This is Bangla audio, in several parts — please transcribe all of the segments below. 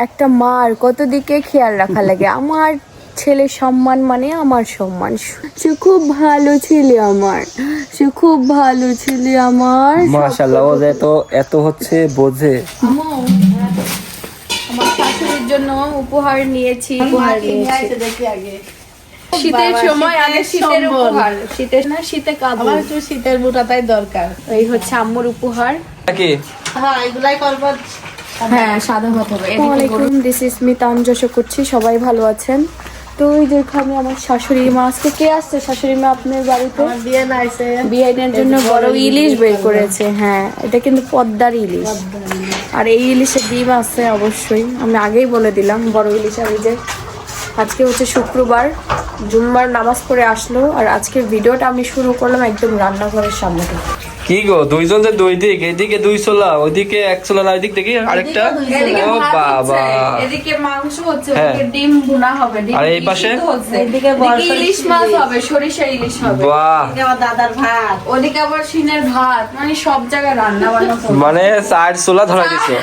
একটা মার কত দিকে খেয়াল রাখা লাগে। আমার ছেলের সম্মান মানে আমার সম্মান। সে খুব ভালো ছেলে আমার, সে খুব ভালো ছেলে আমার। মাশাআল্লাহ, ও এত হচ্ছে বোঝে। আমার শাশুড়ির জন্য উপহার নিয়েছি। শীতের সময় আগে শীতের উপহার, শীতের না শীতে কাপড়, আমার একটু শীতের বুটাটাই দরকার। এই হচ্ছে আম্মুর উপহার। কি হ্যাঁ এগুলাই করবো। হ্যাঁ সাদা ভাত হবে। ওয়ালাইকুম, দিস ইজ মি তানজা করছি। সবাই ভালো আছেন? তো ওই যে এখানে আমার শাশুড়ি মা, আজকে কে আসছে শাশুড়ি মা আপনার বাড়িতে? বিয়ে নাইছে, বিয়ের জন্য বড় ইলিশ বের করেছে। হ্যাঁ এটা কিন্তু পদ্মার ইলিশ, আর এই ইলিশের ডিম আছে অবশ্যই, আমি আগেই বলে দিলাম বড় ইলিশ। আর এই যে আজকে হচ্ছে শুক্রবার, জুম্মার নামাজ পড়ে আসলো, আর আজকের ভিডিওটা আমি শুরু করলাম একদম রান্নাঘরের সামনে থেকে। কি গো, দুইজন যে দুই দিক, এদিকে দুই ছোলা, ওইদিকে এক ছোলা, না ওইদিক দেখি আরেকটা। এদিকে ও ভাত বাবা, হচ্ছে, এদিকে মাংস হচ্ছে, হ্যাঁ। ওদিকে ডিম ভুনা হবে, ডিম আর এই পাশে? সিদ্ধ হচ্ছে, এদিকে এদিকে ইলিশ মাছ হবে, সরিষা ইলিশ হবে, বাহ, এদিকে আমার দাদার ভাত। ওদিকে আবার সিনের ভাত, মানে সব জায়গায় রান্না বান্না চলছে। মানে চার ছোলা ধরা দিছো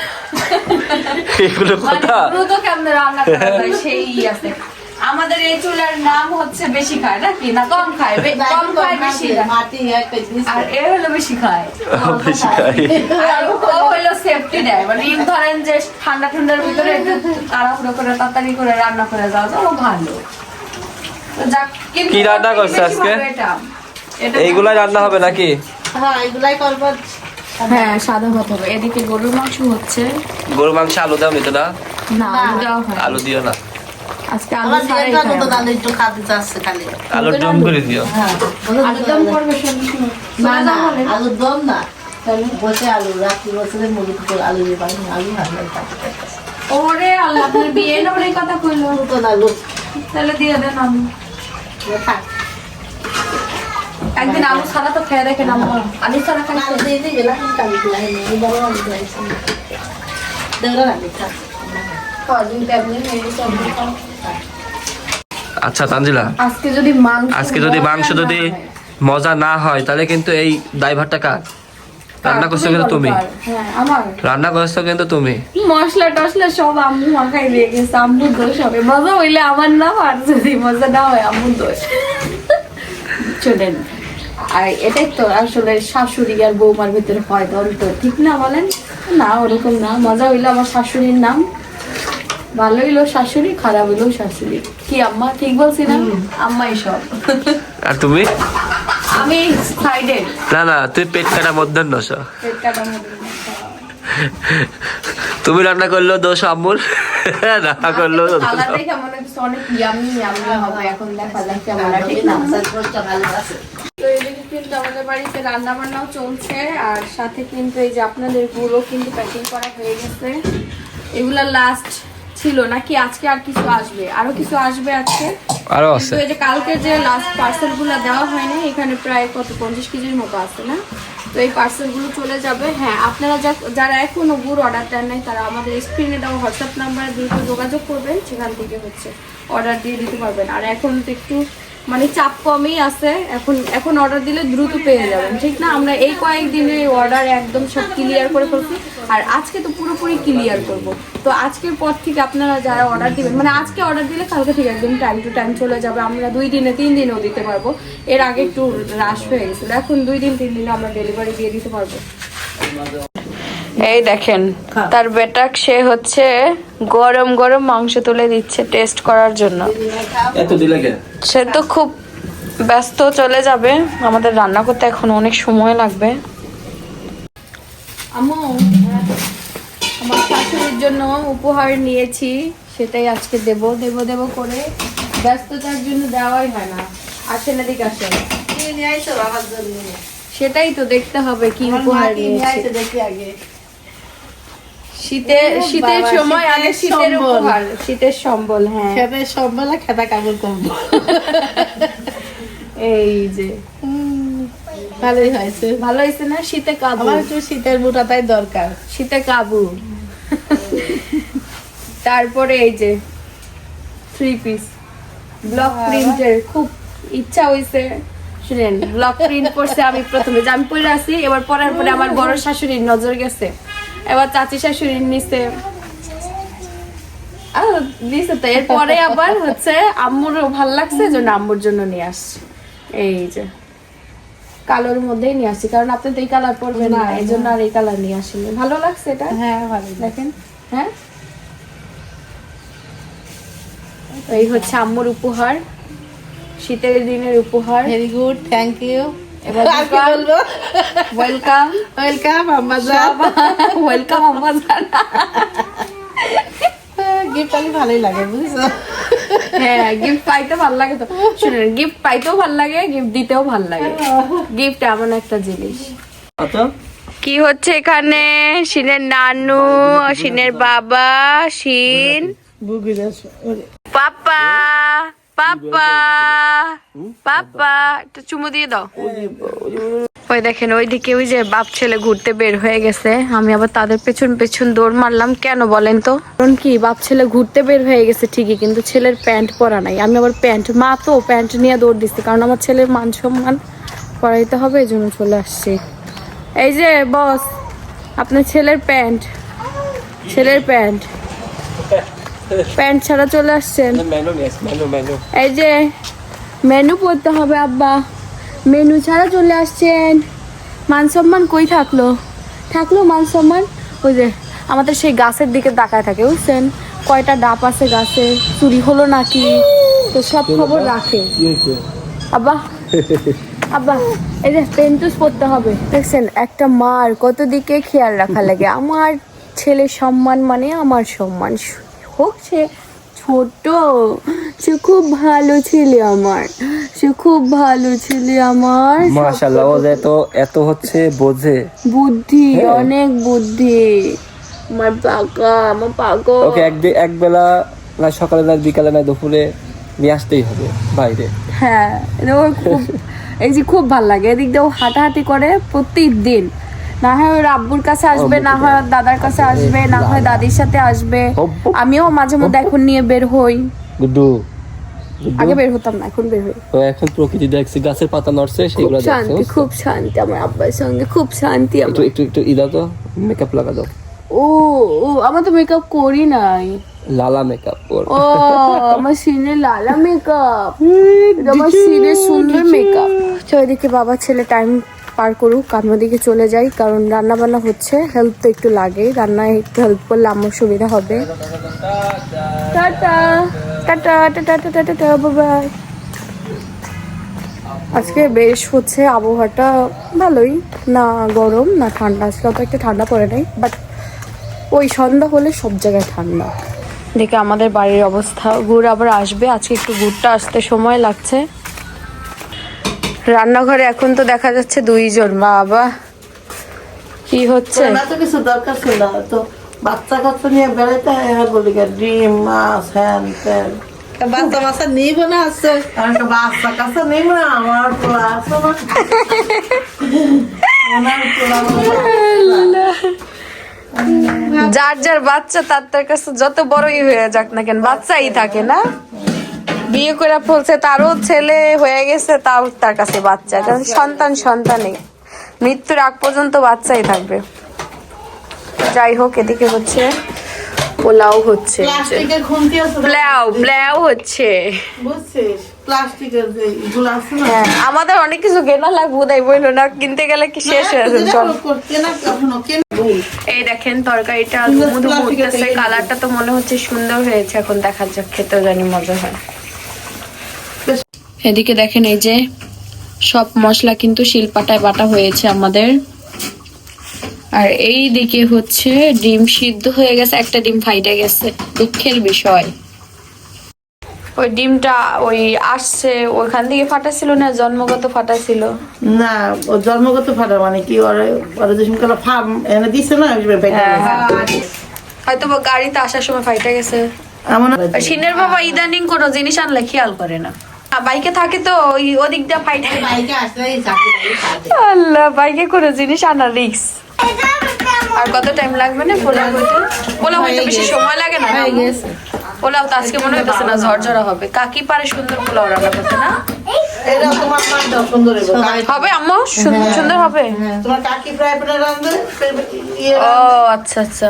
এগুলো কথা। মানে দ্রুত কেমনে রান্না করা যায় সেই আছে। আমাদের এই চুলার নাম হচ্ছে বেশি খায় নাকি না কম খায়? কম খায় বেশি খায়। মাটি আর এ হলো বেশি খায়, বেশি খাই। আর ও হলো সেফটি দেয়। মানে ধরেন যে ঠান্ডা ঠান্ডার ভিতরে একটু তাড়াহুড়ো করে তাড়াতাড়ি করে রান্না করে যাওয়া যায়, ও ভালো। তো যাক, কিন্তু কি রান্না করছে আজকে? এটা এইগুলাই রান্না হবে নাকি? হ্যাঁ এগুলাই করবো। হ্যাঁ সাদা ভাত হবে। এদিকে গরুর মাংস হচ্ছে। গরু মাংস আলু দাও নিত না? না আলু দেওয়া হয় না। আলু দিও না, আজকে আলু আমার ছাড়াই বিয়েটা খায় তো আমরা। দাদা একটু খাতে চাচ্ছে খালি। আলুর দম করে দিও। হ্যাঁ আলুর দম করবে সঙ্গে সঙ্গে। না না বলে। আলুর দম না, বসে আলু রাত্রি বছরে মুরগি করে আলু দিয়ে পানি আলু ভালো খাতে। ওরে আল্লাহ, আপনার বিয়ে না বলে এই কথা কইলো। তো না লোক তাহলে দিয়ে দেন আমি। থাক একদিন আলু ছাড়া তো খেয়ে দেখেন আমার। আলু ছাড়া কাল খাইছে। দিয়ে দিয়ে গেলাম কালি দিলাম এই বড় আলু দিয়েছি দেওয়া রাখি থাক। আচ্ছা তানজিলা, আজকে যদি মাংস যদি মজা না হয় তাহলে কিন্তু এই দায়ভারটা কার? রান্না করছো কিন্তু তুমি, হ্যাঁ আমার রান্না করছো কিন্তু তুমি। মশলা টসলা সব আম্মু মাখাই দিয়ে গেছে। আম্মুর দোষ হবে, মজা হইলে আমার না, আর যদি মজা না হয় আম্মুর দোষ। চলেন, আর এটাই তো আসলে শাশুড়ি আর বৌমার ভিতরে হয় দ্বন্দ্ব, ঠিক না বলেন? না ওরকম না, মজা হইলো আমার শাশুড়ির নাম, ভালো হইলো শাশুড়ি, খারাপ হইলো শাশুড়ি। কি আম্মা ঠিক বলছি না? আম্মাই সব। আর তুমি? আমি সাইডে না তুই পেট কাটা মধ্যে নস। পেট কাটার মধ্যে তুমি রান্না করলো দোষ আম্মুর, রান্না করলো কালার দেখে মনে হচ্ছে অনেক ইয়ামি ইয়ামি হবে। এখন দেখা যাক কেমন লাগে, ঠিক না? ভালো আছে। তো এদিকে কিন্তু আমাদের বাড়িতে রান্না বান্নাও চলছে, আর সাথে কিন্তু এই যে আপনাদের পুরো কিন্তু প্যাকিং করা হয়ে গেছে। এগুলা লাস্ট ছিল নাকি? আজকে আর কিছু আসবে, আরো কিছু আসবে আজকে। আরো আছে। তো এই যে কালকে যে লাস্ট পার্সেল গুলা দেওয়া হয়নি, এখানে প্রায় কত 50 কেজির মতো আছে না? তো এই পার্সেল গুলো চলে যাবে। হ্যাঁ আপনারা যারা এখনো গুড় অর্ডার দেন নাই, তারা আমাদের স্ক্রিনে দেওয়া হোয়াটসঅ্যাপ নাম্বারে দ্রুত যোগাযোগ করবেন, সেখান থেকে হচ্ছে অর্ডার দিয়ে দিতে পারবেন। আর এখন তো একটু মানে চাপ কমই আছে, এখন অর্ডার দিলে দ্রুত পেয়ে যাবেন, ঠিক না? আমরা এই কয়েকদিনে অর্ডার একদম সব ক্লিয়ার করে ফেলছি, আর আজকে তো পুরোপুরি ক্লিয়ার করব। তো আজকের পর থেকে আপনারা যারা অর্ডার দিবেন, মানে আজকে অর্ডার দিলে কালকে ঠিক একদম টাইম টু টাইম চলে যাবে। আমরা 2 দিনে 3 দিনেও দিতে পারবো। এর আগে একটু রাশ হয়ে গেছিল, এখন 2 দিন 3 দিনে আমরা ডেলিভারি দিয়ে দিতে পারবো। এই দেখেন তার বেটাক, সে হচ্ছে গরম গরম মাংস তুলে দিচ্ছে টেস্ট করার জন্য। এত দিলে কে? সে তো খুব ব্যস্ত, চলে যাবে। আমাদের রান্না করতে এখন অনেক সময় লাগবে। আম্মু, আমার শাশুড়ির জন্য উপহার নিয়েছি, সেটাই আজকে দেব করে। ব্যস্ততার জন্য দেওয়াই হয় না। আসেন এদিকে আসেন। কি নিয়ে আইছো বাবার জন্য? সেটাই তো দেখতে হবে কি উপহার কি নিয়ে নিয়েছি। আইছো দেখি আগে। শীতের সময় আগে শীতের উপহার, শীতের সম্বল। হ্যাঁ খেতে সব বেলা খেতা কাপড় করবো। এই যে ভালোই হয়েছে। ভালো হয়েছে না? শীতে কাবু, আমার একটু শীতের বুটাটাই দরকার। শীতে কাবু। তারপরে এই যে 3 পিস ব্লক প্রিন্টের, খুব ইচ্ছা হয়েছে। শুনেন, ব্লক প্রিন্ট করছে। আমি প্রথমে যে আমি পরে আছি, এবার পরার পরে আমার বড় শাশুড়ির নজর গেছে, এবার চাচি শাশুড়ির নিচে। দিছে তো, এরপরে আবার হচ্ছে আম্মুরও ভাল লাগছে জন্য আম্মুর জন্য নিয়ে আসছি। এই যে কালোর মধ্যেই নিয়ে আসছি, কারণ আপনি তো এই কালার পরবেন না, এই জন্য আর এই কালার নিয়ে আসিনি। ভালো লাগছে এটা? হ্যাঁ ভালো। দেখেন, হ্যাঁ এই হচ্ছে আম্মুর উপহার, শীতের দিনের উপহার। Very good, thank you. এবার আর কি বলবো? ওয়েলকাম ওয়েলকাম আম্মা জান। ওয়েলকাম আম্মা জান। গিফট আমি ভালোই লাগে বুঝছো। হ্যাঁ, গিফট পাইতে ভালো লাগে তো। শুনেন, গিফট পাইতেও ভালো লাগে, গিফট দিতেও ভালো লাগে। গিফট এমন একটা জিনিস। কি হচ্ছে এখানে? শিনের নানু, শিনের বাবা, শিন, পাপা, পাপা, পাপা, একটা চুমু দিয়ে দাও। ওই দেখেন, ওইদিকে ওই যে বাপ ছেলে ঘুরতে বের হয়ে গেছে, আমি আবার তাদের পেছন পেছন দৌড় মারলাম। কেন বলেন তো? কারণ কি, বাপ ছেলে ঘুরতে বের হয়ে গেছে ঠিকই, কিন্তু ছেলের প্যান্ট পরা নাই। আমি আবার প্যান্ট, মা তো প্যান্ট নিয়ে দৌড় দিচ্ছে, কারণ আমার ছেলের মান সম্মান পরাইতে হবে, এই জন্য চলে আসছি। এই যে বস, আপনার ছেলের প্যান্ট, ছেলের প্যান্ট, প্যান্ট ছাড়া চলে আসছেন। এই যে মেনু পড়তে হবে আব্বা, মেনু ছাড়া চলে আসছেন। মান সম্মান কই থাকলো? থাকলো মান সম্মান? ওই যে আমাদের সেই গাছের দিকে তাকায় থাকে, বুঝছেন? কয়টা ডাব আছে গাছে, চুরি হলো নাকি, তো সব খবর রাখে। আব্বা, আব্বা, এই যে পেন্টুস পড়তে হবে। দেখছেন, একটা মার কত দিকে খেয়াল রাখা লাগে। আমার ছেলের সম্মান মানে আমার সম্মান, হোক সে ছোট, সে খুব ভালো ছেলে আমার, সে খুব ভালো ছেলে আমার। মাশাআল্লাহ, ও যে এত হচ্ছে বোঝে, বুদ্ধি, অনেক বুদ্ধি আমার পাকা, আমার পাকা। ওকে এক বেলা না সকালে না বিকালে না দুপুরে নিয়ে আসতেই হবে বাইরে। হ্যাঁ, ওর খুব এই যে খুব ভালো লাগে। এদিক দিয়ে ও হাঁটাহাঁটি করে প্রতিদিন। না হয় ওর আব্বুর কাছে আসবে, না হয় ওর দাদার কাছে আসবে, না হয় দাদির সাথে আসবে। আমিও মাঝে মধ্যে এখন নিয়ে বের হই। গুড্ডু, আগে বের হতাম না, এখন বের হই। তো এখন প্রকৃতি দেখছি, গাছের পাতা নড়ছে, সেগুলো দেখছে। শান্তি, খুব শান্তি আমার আব্বার সঙ্গে, খুব শান্তি আমার। একটু ইদা তো মেকআপ লাগা দাও। ও ও, আমার তো মেকআপ করি নাই। লালা মেকআপ ওর। ও, আমার সিনে লালা মেকআপ, আমার সিনে সুন্দর মেকআপ। ওইদিকে বাবা ছেলে টাইম পার করুক, আমি ওদিকে চলে যাই, কারণ রান্না বান্না হচ্ছে, হেল্প তো একটু লাগেই। রান্নায় একটু হেল্প করলে আমার সুবিধা হবে। Tata tata tata tata tata, bye. আজকে বেশ হচ্ছে আবহাওয়াটা ভালোই, না গরম না ঠান্ডা। আজকে অত একটা ঠান্ডা পড়ে নাই, বাট ওই সন্ধ্যা হলে সব জায়গায় ঠান্ডা। দেখে আমাদের বাড়ির অবস্থা। গুড় আবার আসবে, আজকে একটু গুড়টা আসতে সময় লাগছে। রান্নাঘরে এখন তো দেখা যাচ্ছে দুইজন। বাবা, কি হচ্ছে? না তো কিছু দরকার ছিল না তো, বাচ্চা কাচ্চা নিয়ে বেড়াইতে বলি ডিম মাছ হ্যান ত্যান। বাচ্চা মাছা নিব না আছে, বাচ্চা কাচ্চা নিব না, আমার পোলা আছে না, ওনার পোলা। যার যার বাচ্চা তার কাছে যত বড়ই হয়ে যাক না কেন, বাচ্চাই থাকে না। বিয়ে করে ফেলছে, তারও ছেলে হয়ে গেছে, তাও তার কাছে বাচ্চা। কারণ সন্তানই মৃত্যুর আগ পর্যন্ত বাচ্চাই থাকবে। যাই হোক, এদিকে হচ্ছে পোলাও হচ্ছে, প্লাস্টিকের খুন্তি আছে, প্লাও হচ্ছে, বুঝছিস? প্লাস্টিকের যে এগুলো আছে না, হ্যাঁ। আমাদের অনেক কিছু কেনা লাগবে, তাই বললো না, কিনতে গেলে কি শেষ হয়ে যাবে সব। কেনা কখনো কেনা। এই দেখেন তরকারিটা ধুমু উঠতেছে, কালারটা তো মনে হচ্ছে সুন্দর হয়েছে। এখন দেখা যাক, খেতেও জানি মজা হয়। এদিকে দেখেন, এই যে সব মশলা কিন্তু শিলপাটায় বাটা হয়েছে আমাদের। আর এই দিকে হচ্ছে ডিম সিদ্ধ হয়ে গেছে, একটা ডিম ফাইটে গেছে, দুঃখের বিষয়। ওই ডিমটা ওই আসছে ওইখান থেকে ফাটা ছিল না, জন্মগত ফাটা ছিল না। ও জন্মগত ফাটা মানে কি, ওরা যে শুনকালে ফার্ম এনে দিছে না, হয়তো বা গাড়িতে আসার সময় ফাইটা গেছে। এমন সিনের বাবা ইদানিং কোনো জিনিস আনলে খেয়াল করে না। বাইকে থাকে তো ওই ওদিক দিয়ে ফাইটা। আল্লাহ, বাইকে কোনো জিনিস আনা রিক্স। আর কত টাইম লাগবে না পোলাও হইতে? পোলাও হইতে বেশি সময় লাগে না। পোলাও তো আজকে মনে হইতেছে না ঝরঝরা হবে। কাকি পারে সুন্দর পোলাও রান্না করতে না? এটা তোমার মাটা সুন্দর হবে আম্মু, সুন্দর হবে। তোমার কাকি প্রায় প্রায় রাঁধবে। ও আচ্ছা আচ্ছা,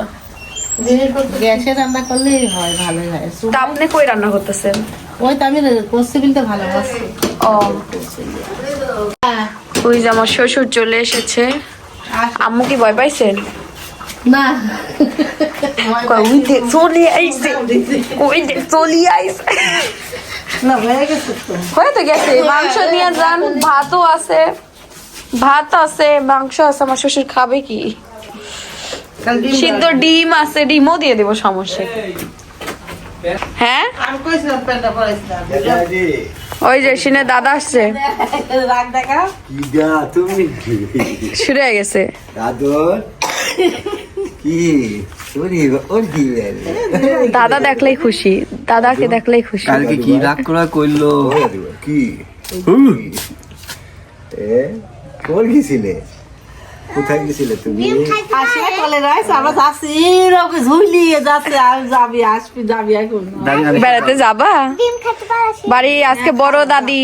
জিনিসপত্র গ্যাসে রান্না করলেই হয়, ভালোই হয়। তা আপনি কই রান্না করতেছেন? ওই তো আমি করছি বলতে ভালোবাসি। ও ওই যে আমার শ্বশুর চলে এসেছে। আম্মু কি ভয় পাইছেন? না ওই যে চলে আইছে, ওই যে চলে আইছে। না হয়ে গেছে তো। হয়ে তো গেছে, মাংস নিয়ে যান, ভাতও আছে, ভাত আছে, মাংস আছে। আমার শ্বশুর খাবে কি? সিদ্ধ ডিম আছে, ডিমও দিয়ে দেবো, সমস্যা কি? হ্যাঁ আমি কইছিলাম প্যান্টটা পরাইছিলাম। ওই যে সিনে দাদা আসছে, রাগ দেখা কিডা তুমি শুরু হয়ে গেছে। দাদর কি ওরে ওর কি দাদা দেখলেই খুশি, দাদাকে দেখলেই খুশি। কালকে কি রাগ করা করলো? কি এ কোন গেছিলে, কোথায় গেছিলে তুমি? আসে কলে রাইস আমরা যাচ্ছি এরকম ঝুলিয়ে যাচ্ছে। আর যাবি আসবি যাবি এখন বেড়াতে যাবা? বাড়ি আজকে বড় দাদি,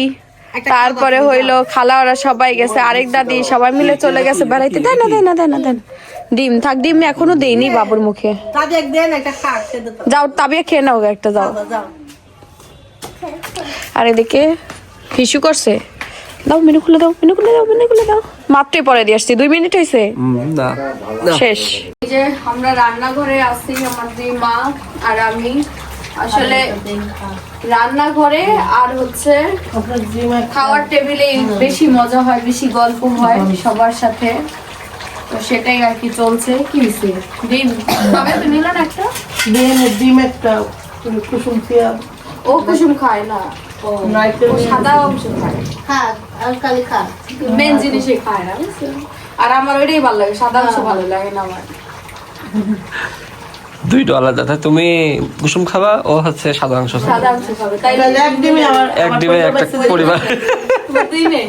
তারপরে হইলো খালা, ওরা সবাই গেছে, আরেক দাদি, সবাই মিলে চলে গেছে বেড়াইতে। দেয় না দেয় না দেয় না দেন ডিম থাক, ডিম এখনো দেইনি বাবুর মুখে। তাদের একদিন একটা খাক খেতে তো যাও তাবিয়া খেয়ে নাও একটা, যাও। যাও। আর এদিকে হিসু করছে, দাও মেনু খুলে দাও, মেনু খুলে দাও, মেনু খুলে দাও। মাত্রই পরে দিয়ে আসছি, 2 মিনিট হয়েছে, না শেষ। এই যে আমরা রান্নাঘরে আছি, আমার দুই মা আর আমি। আসলে রান্নাঘরে আর হচ্ছে আপনার জিমে খাওয়ার টেবিলে বেশি মজা হয়, বেশি গল্প হয় সবার সাথে, তো সেটাই আর কি চলছে। কি হয়েছে? ডিম তবে তো নিলেন একটা। ডিম একটা কুসুম দিয়া ও কুসুম খায় না, নাইটেল ও সাদা অংশ খায়, খাক আর কালি খাক। মেন জিনিসই খায় না, বুঝছেন? আর আমার ওইটাই ভালো লাগে, সাদা অংশ ভালো লাগে না আমার। দুইটা আলাদা, তাই তুমি কুসুম খাবা, ও হচ্ছে সাদা অংশ খাবে। সাদা অংশ খাবে, তাই তাহলে এক ডিমে আমার এক ডিমে একটা পরিবার। দুই নেই,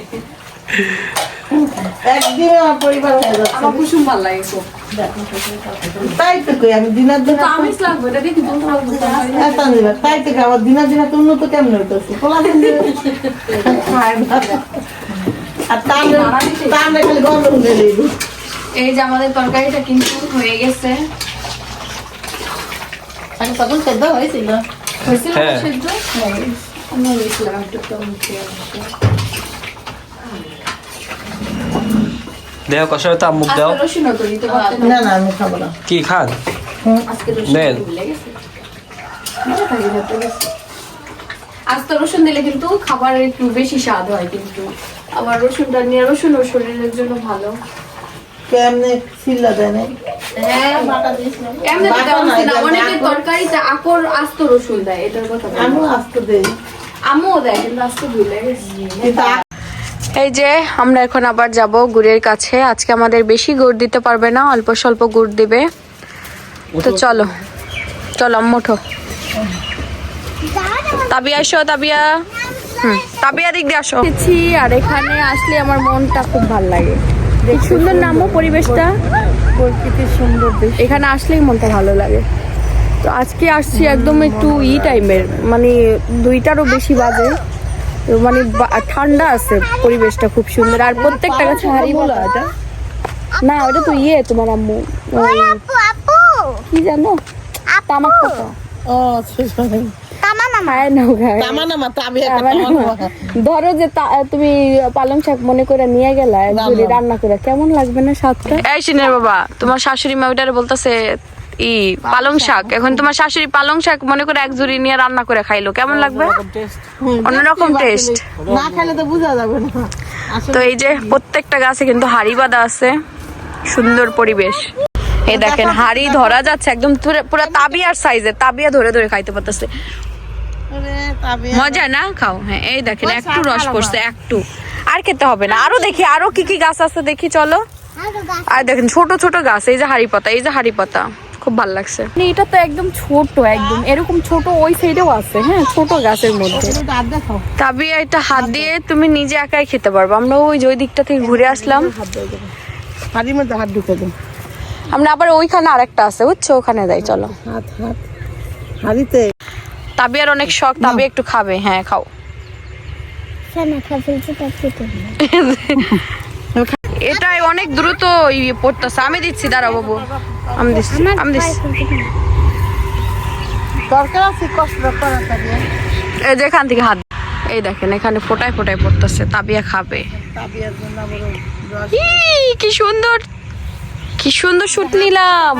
এক ডিমে আমার পরিবার হয়ে যাচ্ছে। আমার কুসুম ভালো লাগে খুব। তাই তো কই আমি দিনের দিন তো আমি লাগবে এটা দেখি দুধ লাগবে তো হয় না। তাই থেকে আমার দিনের দিন তো উন্নত কেমন হইতেছে পোলা দিন খায় না। আর টান খালি গন্ধ উঠে দিই। এই যে আমাদের তরকারিটা কিন্তু হয়ে গেছে। আমি তখন সেদ্ধ হয়েছিল। হয়েছিল হ্যাঁ। সেদ্ধ? হ্যাঁ, আমি দিয়েছিলাম একটু কম খেয়ে আসতে। দেহ কষাবে তো আম্মুক দাও। আজকে রসুনও তো দিতে পারতেন না না। না আমি খাবো না। কি খান? আজকে রসুন নেন। ভুলে গেছি। এটা খাই ভাতে গেছি। আজ তো রসুন দিলে কিন্তু খাবারের একটু বেশি স্বাদ হয়, কিন্তু আবার রসুনটা নিয়ে রসুন ও শরীরের জন্য ভালো। কেমনে ছিলা দেয় না? হ্যাঁ, বাটা দিয়েছিলাম। এমনি তো বাটা তেমন না, ছিল না। এটা অনেকের এখন- তরকারিতে আকর আস্ত রসুন দেয়, এটার কথা বলছি। আমিও আজকে দেই। আম্মুও দেয়, কিন্তু আস্ত ভুলে গেছি। কিন্তু এই যে আমরা এখন আবার যাব গুড়ের কাছে। আজকে আমাদের বেশি গুড় দিতে পারবে না, অল্প স্বল্প গুড় দিবে। তো চলো চলো আম্মু ওঠো। তাবিয়া এসো, তাবিয়া। তাবিয়া দিক দিয়ে আসো। আর এখানে আসলে আমার মনটা খুব ভালো লাগে। সুন্দর নামও পরিবেশটা, প্রকৃতির সুন্দর দেশ। এখানে আসলেই মনটা ভালো লাগে। তো আজকে আসছি একদম একটু টাইমের, মানে 2টারও বেশি বাজে, তো মানে ঠান্ডা আছে, পরিবেশটা খুব সুন্দর। আর প্রত্যেকটা গাছে হাড়ি বলা এটা না, ওটা তো তোমার আম্মু ওই কি জানো, তামাক পাতা। ও আচ্ছা। খায় না, খায়। তামানামা তাবি একটা তামানামা। ধরো যে তুমি পালং শাক মনে করে নিয়ে গেলা, একজুড়ি রান্না করে, কেমন লাগবে না স্বাদটা? এই সিনের বাবা, তোমার শাশুড়ি মা ওইটারে বলতেছে পালং শাক। এখন তোমার শাশুড়ি পালং শাক মনে করে একজুড়ি নিয়ে রান্না করে খাইলো, কেমন লাগবে? অন্যরকম টেস্ট। না খেলে তো বোঝা যাবে না। তো এই যে প্রত্যেকটা গাছে কিন্তু হাড়ি বাঁধা আছে, সুন্দর পরিবেশ। এই দেখেন হাড়ি ধরা যাচ্ছে একদম পুরো তাবিয়ার সাইজের, তাবিয়া ধরে ধরে খাইতে পারতেছে। মজা না? খাও। হ্যাঁ, এই দেখেন একটু রস পড়ছে, একটু। আর খেতে হবে না, আরো দেখি আরো কি কি গাছ আছে, দেখি চলো। আর দেখেন ছোট ছোট গাছ, এই যে হাড়ি পাতা, এই যে হাড়ি পাতা, খুব ভালো লাগছে। এটা তো একদম ছোট, একদম এরকম ছোট ওই সাইডেও আছে। হ্যাঁ, ছোট গাছের মধ্যে। তাবিয়া এটা হাত দিয়ে তুমি নিজে একাই খেতে পারবে। আমরা ওই যে ওই দিকটা থেকে ঘুরে আসলাম, হাড়ির মধ্যে হাত ঢুকে দেন। আমরা আবার ওইখানে আরেকটা আছে, বুঝছো, ওখানে যাই চলো। হাত হাত হাড়িতে। তাবিয়ার অনেক শখ, তাবিয়া একটু খাবে। হ্যাঁ, খাও। এটাই অনেক দ্রুত পড়তেছে। আমি দিচ্ছি, দাঁড়াও বাবু। আমি দিচ্ছি দরকার আছে কষ্ট তাড়াতাড়ি এই যে এখান থেকে হাত এই দেখেন এখানে ফোটায় ফোটায় পড়তেছে তাবিয়া খাবে তাবিয়ার জন্য আবার রস কি সুন্দর কি সুন্দর শুট নিলাম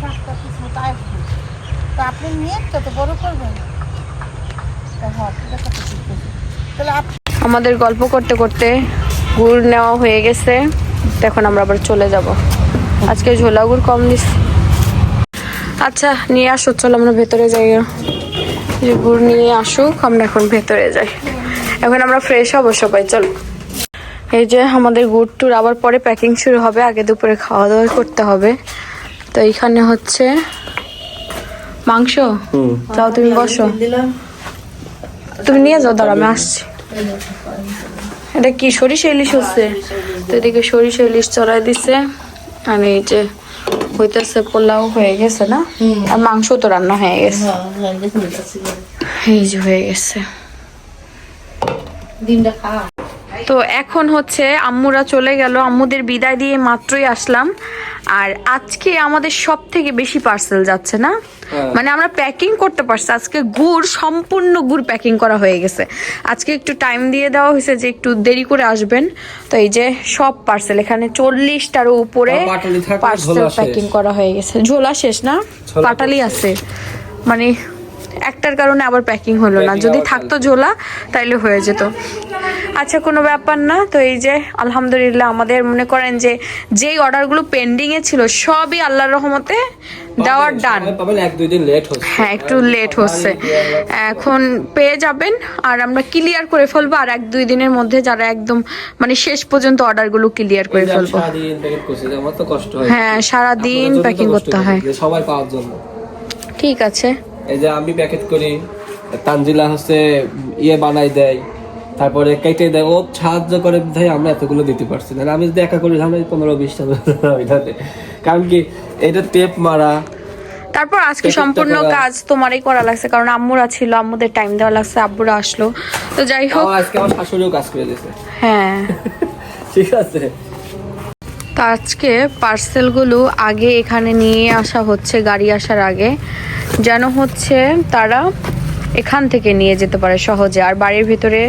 শাকটা কিছু তাই তা আপনি নিয়ে তো বড় করবেন তাহলে আমাদের গল্প করতে করতে গুড় নেওয়া হয়ে গেছে এখন আমরা আবার চলে যাব আজকে ঝোলা গুড় কম দিস আচ্ছা নিয়ে আসো চলো আমরা ভেতরে যাই যে গুড় নিয়ে আসুক আমরা এখন ভেতরে যাই এখন আমরা ফ্রেশ হবো সবাই চলো এই যে আমাদের গুড় টুর আবার পরে প্যাকিং শুরু হবে আগে দুপুরে খাওয়া দাওয়া করতে হবে তো এইখানে হচ্ছে মাংস যাও তুমি বসো তুমি নিয়ে যাও দাঁড়া আমি আসছি এটা কি সরিষা ইলিশ হচ্ছে তো এদিকে সরিষা ইলিশ চড়াই দিছে আর এই যে হইতেছে পোলাও হয়ে গেছে না আর মাংস তো রান্না হয়ে গেছে এই যে হয়ে গেছে তো এখন হচ্ছে আম্মুরা চলে গেল আম্মুদের বিদায় দিয়ে মাত্রই আসলাম আর আজকে আমাদের সব থেকে বেশি পার্সেল যাচ্ছে না মানে আমরা প্যাকিং করতে পারছি আজকে গুড় সম্পূর্ণ গুড় প্যাকিং করা হয়ে গেছে আজকে একটু টাইম দিয়ে দেওয়া হয়েছে যে একটু দেরি করে আসবেন তো এই যে সব পার্সেল এখানে 40টার উপরে পার্সেল প্যাকিং করা হয়ে গেছে ঝোলা শেষ না পাটালি আছে মানে একটার কারণে আবার প্যাকিং হলো না যদি থাকতো ঝোলা তাইলে হয়ে যেত আচ্ছা কোনো ব্যাপার না তো এই যে আলহামদুলিল্লাহ আমাদের মনে করেন যে যেই অর্ডারগুলো পেন্ডিং এ ছিল সবই আল্লাহর রহমতে দেওয়ার ডান হ্যাঁ একটু লেট হচ্ছে এখন পেয়ে যাবেন আর আমরা ক্লিয়ার করে ফেলবো আর 1-2 দিনের মধ্যে যারা একদম মানে শেষ পর্যন্ত অর্ডারগুলো ক্লিয়ার করে ফেলবো হ্যাঁ সারাদিন প্যাকিং করতে হয় সবাই পাওয়ার জন্য ঠিক আছে এই যে আমি প্যাকেট করি তানজিলা হচ্ছে ইয়ে বানাই দেয় তারপরে কেটে দেয় ও সাহায্য করে ভাই আমরা এতগুলো দিতে পারছি না আমি যদি একা করি তাহলে 15-20টা কারণ কি এটা টেপ মারা তারপর আজকে সম্পূর্ণ কাজ তোমারই করা লাগছে কারণ আম্মুরা ছিল আম্মুদের টাইম দেওয়া লাগছে আব্বুরা আসলো তো যাই হোক আজকে আমার শাশুড়িও কাজ করে দিয়েছে হ্যাঁ ঠিক আছে তো আজকে পার্সেলগুলো আগে এখানে নিয়ে আসা হচ্ছে গাড়ি আসার আগে যেন হচ্ছে তারা এখান থেকে নিয়ে যেতে পারে সহজে আর বাড়ির ভিতরে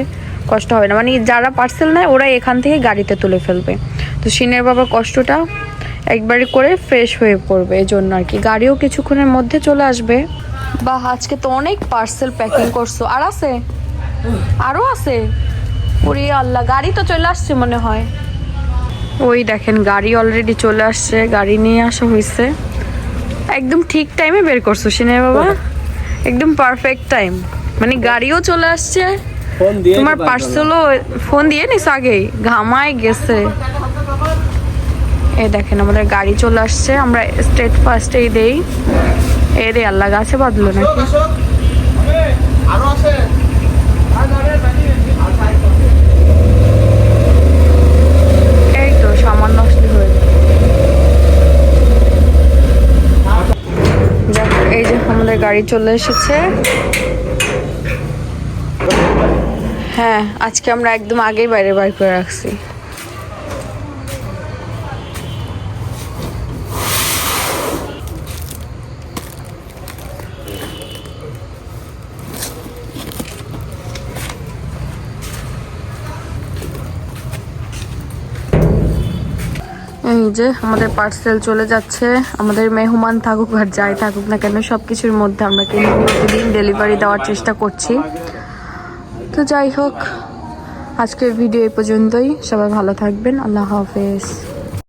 কষ্ট হবে না মানে যারা পার্সেল নেয় ওরা এখান থেকে গাড়িতে তুলে ফেলবে তো সিনের বাবার কষ্টটা একবারে করে ফ্রেশ হয়ে পড়বে এই জন্য আর কি গাড়িও কিছুক্ষণের মধ্যে চলে আসবে বা আজকে তো অনেক পার্সেল প্যাকিং করছো আর আছে আরও আছে ওরে আল্লাহ গাড়ি তো চলে আসছে মনে হয় ওই দেখেন গাড়ি অলরেডি চলে আসছে গাড়ি নিয়ে আসা হয়েছে একদম ঠিক টাইমে বের করছো সিনের বাবা একদম পারফেক্ট টাইম মানে গাড়িও চলে আসছে তোমার পার্সেলও ফোন দিয়ে নিস আগেই ঘামায় গেছে এই দেখেন আমাদের গাড়ি চলে আসছে আমরা স্টেট ফার্স্টেই দেই এরে আল্লাহ গাছে বাঁধলো নাকি এই তো সামান্য আসলে হয়ে এই যে আমাদের গাড়ি চলে এসেছে হ্যাঁ আজকে আমরা একদম আগেই বাইরে বাইর করে রাখছি এই যে আমাদের পার্সেল চলে যাচ্ছে আমাদের মেহমান থাকুক আর যাই থাকুক না কেন সবকিছুর মধ্যে আমরা কিন্তু প্রতিদিন ডেলিভারি দেওয়ার চেষ্টা করছি তো যাই হোক আজকের ভিডিও এই পর্যন্তই সবাই ভালো থাকবেন আল্লাহ হাফেজ